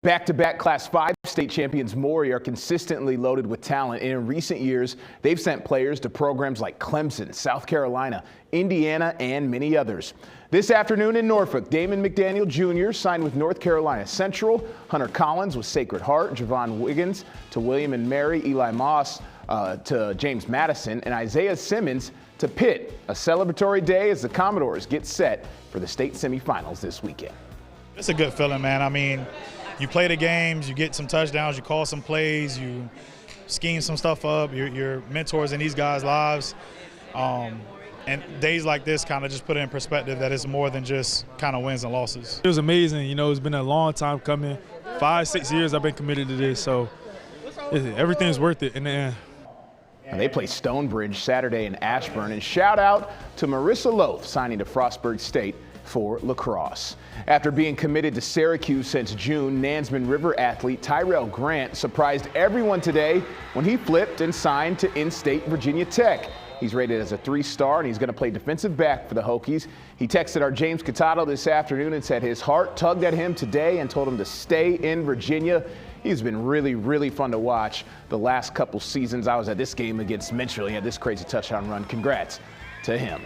Back-to-back Class 5 state champions Maury are consistently loaded with talent, and in recent years, they've sent players to programs like Clemson, South Carolina, Indiana, and many others. This afternoon in Norfolk, Damon McDaniel Jr. signed with North Carolina Central, Hunter Collins with Sacred Heart, Javon Wiggins to William and Mary, Eli Moss to James Madison, and Isaiah Simmons to Pitt. A celebratory day as the Commodores get set for the state semifinals this weekend. It's a good feeling, man. I mean, you play the games, you get some touchdowns, you call some plays, you scheme some stuff up, you're mentors in these guys' lives. And days like this kind of just put it in perspective that it's more than just kind of wins and losses. It was amazing. You know, it's been a long time coming. 5-6 years I've been committed to this, so everything's worth it in the end. And they play Stonebridge Saturday in Ashburn. And shout out to Marissa Loaf signing to Frostburg State for lacrosse. After being committed to Syracuse since June, Nansemond River athlete Tyrell Grant surprised everyone today when he flipped and signed to in-state Virginia Tech. He's rated as a 3-star, and he's going to play defensive back for the Hokies. He texted our James Catato this afternoon and said his heart tugged at him today and told him to stay in Virginia. He's been really fun to watch the last couple seasons. I was at this game against Mitchell. He had this crazy touchdown run. Congrats to him.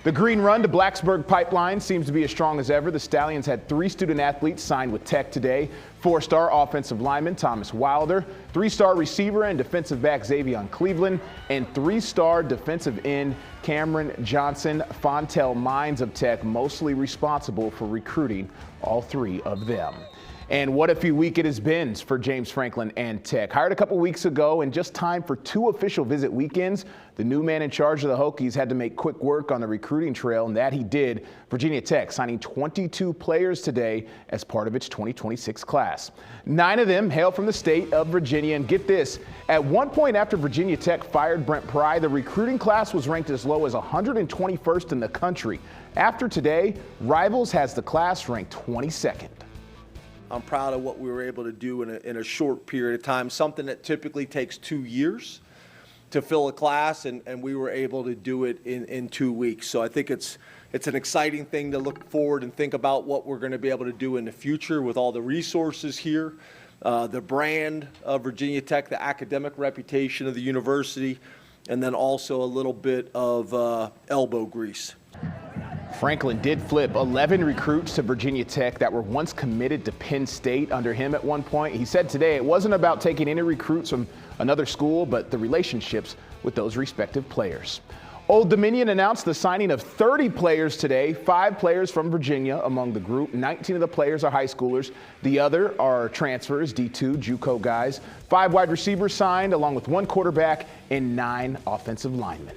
The green run to Blacksburg Pipeline seems to be as strong as ever. The Stallions had 3 student athletes signed with Tech today. 4-star offensive lineman Thomas Wilder, 3-star receiver and defensive back Xavion Cleveland, and 3-star defensive end Cameron Johnson. Fontel Mines of Tech mostly responsible for recruiting all 3 of them. And what a few week it has been for James Franklin and Tech. Hired a couple weeks ago and just time for 2 official visit weekends, the new man in charge of the Hokies had to make quick work on the recruiting trail, and that he did. Virginia Tech signing 22 players today as part of its 2026 class. 9 of them hail from the state of Virginia. And get this, at one point after Virginia Tech fired Brent Pry, the recruiting class was ranked as low as 121st in the country. After today, Rivals has the class ranked 22nd. I'm proud of what we were able to do in a short period of time, something that typically takes 2 years to fill a class, and we were able to do it in 2 weeks. So I think it's an exciting thing to look forward and think about what we're going to be able to do in the future with all the resources here, the brand of Virginia Tech, the academic reputation of the university, and then also a little bit of elbow grease. Franklin did flip 11 recruits to Virginia Tech that were once committed to Penn State under him at one point. He said today it wasn't about taking any recruits from another school, but the relationships with those respective players. Old Dominion announced the signing of 30 players today, 5 players from Virginia among the group. 19 of the players are high schoolers. The other are transfers, D2, JUCO guys. 5 wide receivers signed, along with 1 quarterback and 9 offensive linemen.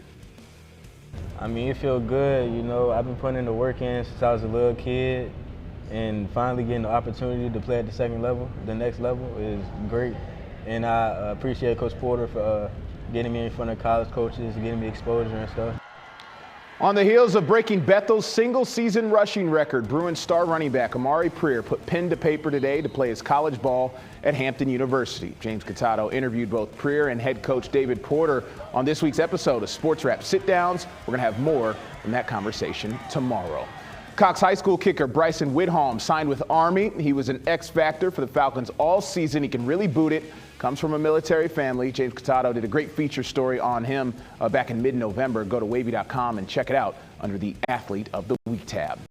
I mean, it feels good. You know, I've been putting in the work in since I was a little kid, and finally getting the opportunity to play at the second level, the next level, is great. And I appreciate Coach Porter for getting me in front of college coaches, getting me exposure and stuff. On the heels of breaking Bethel's single-season rushing record, Bruins star running back Maury put pen to paper today to play his college ball at Hampton University. James Catato interviewed both Prier and head coach David Porter on this week's episode of Sports Wrap Sit-Downs. We're going to have more from that conversation tomorrow. Cox High School kicker Bryson Whitholm signed with Army. He was an X-factor for the Falcons all season. He can really boot it. Comes from a military family. James Catato did a great feature story on him back in mid-November. Go to wavy.com and check it out under the Athlete of the Week tab.